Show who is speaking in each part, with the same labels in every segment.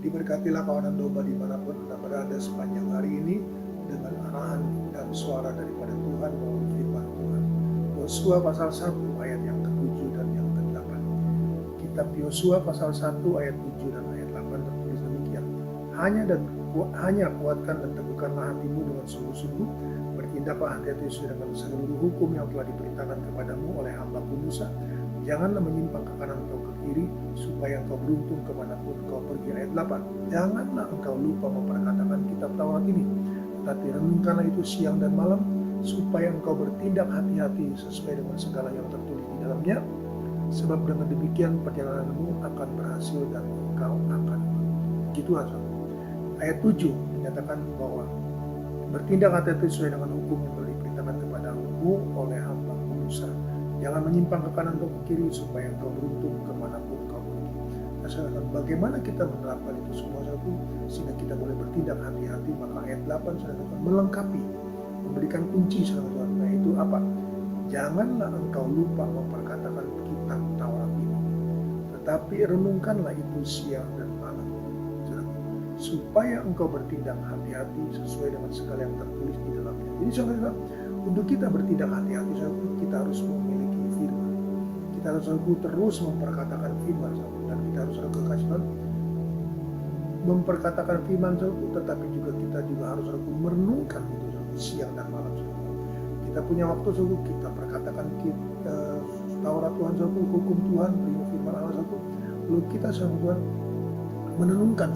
Speaker 1: Diberkatilah kawanan domba dimanapun Anda berada sepanjang hari ini dengan arahan dan suara daripada Tuhan melalui firman Tuhan. Yosua pasal 1 ayat yang ke-7 dan yang ke-8. Kitab Yosua pasal 1 ayat 7 dan ayat 8 tertulis demikian. Hanya kuatkan dan teguhkanlah hatimu dengan sungguh-sungguh. Bertindaklah hati-hati sesuai dengan seluruh hukum yang telah diperintahkan kepadamu oleh hamba-Ku Musa. Janganlah menyimpang ke kanan atau ke kiri, supaya engkau beruntung kemanapun engkau pergi. Ayat 8. Janganlah engkau lupa memperkatakan kitab Taurat ini, tetapi renungkanlah itu siang dan malam, supaya engkau bertindak hati-hati sesuai dengan segala yang tertulis di dalamnya. Sebab dengan demikian perjalananmu akan berhasil dan engkau akan beruntung. Begitu saja. Ayat 7 menyatakan bahwa bertindak hati-hati sesuai dengan hukum yang telah diperintahkan kepadamu oleh hamba-Ku Musa. Jangan menyimpang ke kanan atau ke kiri, supaya engkau beruntung kemanapun engkau pergi. Nah, bagaimana kita menerapkan itu semua satu sehingga kita boleh bertindak hati-hati? Maka ayat 8 sudah melengkapi, memberikan kunci Tuhan. Nah, itu apa? Janganlah engkau lupa memperkatakan kitab Taurat ini, tetapi renungkanlah itu siang dan malam, supaya engkau bertindak hati-hati sesuai dengan segala yang tertulis di dalamnya. Jadi saudara, untuk kita bertindak hati-hati, kita harus memiliki firman. Kita harus terus memperkatakan firman, dan kita harus kekasihkan memperkatakan firman, tetapi juga kita harus merenungkan itu siang dan malam. Kita punya waktu, kita perkatakan Taurat Tuhan, hukum Tuhan, firman Allah, lalu kita Tuhan menenungkan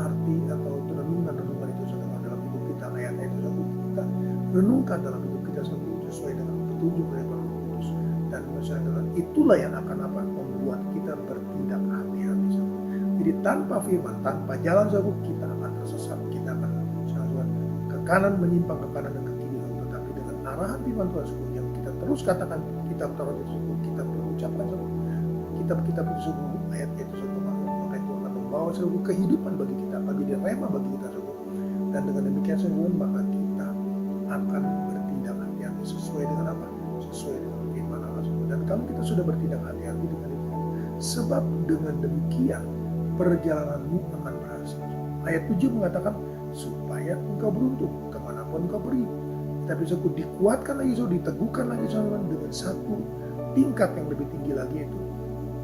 Speaker 1: arti atau renungan itu dalam hidup kita, ayat-ayat itu kita renungkan dalam hidup kita sesuai dengan petunjuk dari Roh Kudus, dan dengan itulah yang akan membuat kita bertindak hati-hati. Jadi tanpa firman, tanpa jalan kita akan tersesat, kita akan ke kanan, menyimpang ke kanan dan ke kiri. Tetapi dengan arahan firman Tuhan yang kita terus katakan kitab Taurat itu, kita berucapkan kitab itu, ayat itu, maka itu akan membawa seluruh kehidupan bagi kita, bagi rema bagi kita. Dan dengan demikian maka kita akan bertindak hati-hati sesuai dengan apa? Sesuai dengan firman Allah. Dan kalau kita sudah bertindak hati-hati dengan itu, sebab dengan demikian perjalananmu akan berhasil. Ayat 7 mengatakan supaya engkau beruntung kemanapun engkau pergi. Tapi dikuatkan lagi, diteguhkan lagi dengan satu tingkat yang lebih tinggi lagi, itu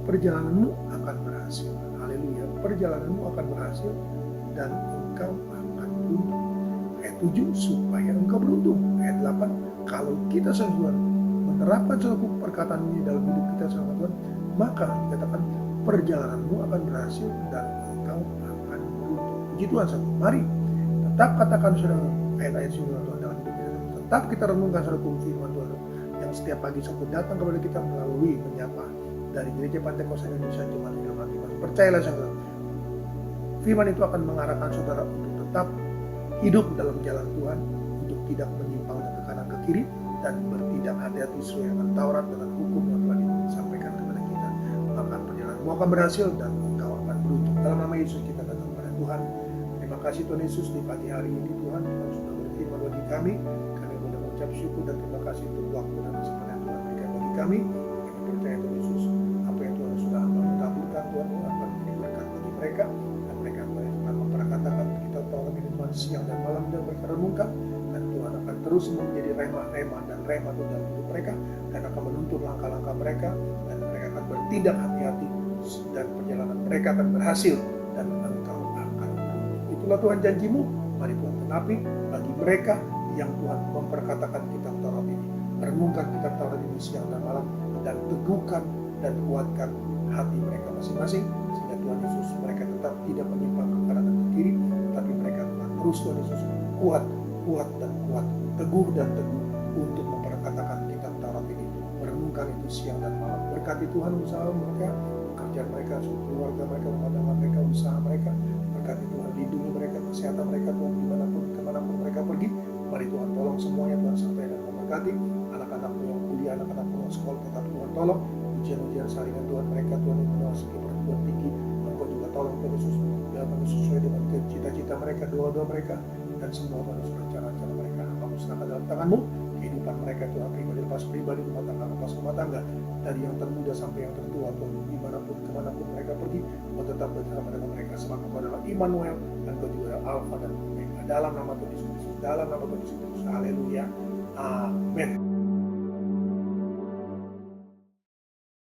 Speaker 1: perjalananmu akan berhasil. Haleluya, perjalananmu akan berhasil dan engkau akan beruntung. Ayat 7 supaya engkau beruntung. Ayat 8 kalau kita menerapkan suatu perkataan ini dalam hidup kita maka dikatakan perjalananmu akan berhasil dan engkau akan beruntung. Puji Tuhan, mari tetap katakan ayat-ayat firman Tuhan dalam hidup kita. Tetap kita renungkan firman Tuhan yang setiap pagi datang kepada kita melalui menyapa dari Gereja Pantai Kosta Indonesia Jemaat Dalam Hati. Percayalah saudara, firman itu akan mengarahkan saudara untuk tetap hidup dalam jalan Tuhan, untuk tidak menyimpang ke kanan ke kiri, dan bertindak hati-hati sesuai dengan Taurat, dengan hukum yang telah disampaikan kepada kita. Maka perjalananmu akan berhasil dan engkau akan beruntung. Dalam nama Yesus kita datang kepada Tuhan. Terima kasih Tuhan Yesus, di pagi hari ini Tuhan sudah berfirman bagi kami. Kami boleh mengucap syukur dan terima kasih untuk waktu dan kesempatan Tuhan berikan bagi kami. Kami percaya Tuhan Yesus, apa yang Tuhan sudah mentaburkan Tuhan akan menjadi berkat bagi mereka, dan mereka akan memperkatakan kitab Taurat ini Tuhan siang dan malam, dan mereka renungkan, dan Tuhan akan terus menjadi rema dalam hidup mereka, dan akan menuntun langkah-langkah mereka, dan mereka akan bertindak hati-hati, dan perjalanan mereka akan berhasil, dan engkau akan beruntung. Itulah Tuhan janjimu. Mari Tuhan tenapi bagi mereka yang Tuhan memperkatakan kitab Taurat ini, renungkan kitab Taurat ini siang dan malam, dan teguhkan dan kuatkan hati mereka masing-masing, sehingga Tuhan Yesus mereka tetap tidak menyimpang ke kanan dan ke kiri, tapi mereka tetap terus Tuhan Yesus kuat dan kuat, teguh dan teguh untuk memperkatakan kitab Taurat ini, merenungkan itu siang dan malam. Berkati Tuhan usaha mereka, pekerjaan mereka, keluarga mereka, rumah tangga mereka, usaha mereka. Berkati Tuhan, lindungi mereka, kesehatan mereka Tuhan, kemanapun mereka pergi. Mari Tuhan tolong semuanya Tuhan, sampai dan memberkati anak-anakmu yang kuliah, anak-anakmu yang sekolah, tetap Tuhan tolong ujian-ujian saringan Tuhan mereka, Tuhan yang memasuki perguruan tinggi, Engkau juga tolong Tuhan Yesus, dalam sesuai dengan cita-cita mereka, doa-doa mereka, dan semua rencana-rencana mereka. Hamba musnahkan dalam tangan-Mu kehidupan mereka Tuhan, pribadi lepas pribadi, rumah tangga lepas rumah tangga, dari yang termuda sampai yang tertua Tuhan, kemanapun mereka pergi, Engkau tetap bersama dengan mereka. sebab Engkau adalah Immanuel dan Engkau juga adalah Alfa dan Omega. Dalam nama Tuhan Yesus Kristus, dalam nama Tuhan Yesus Kristus, haleluya, amin.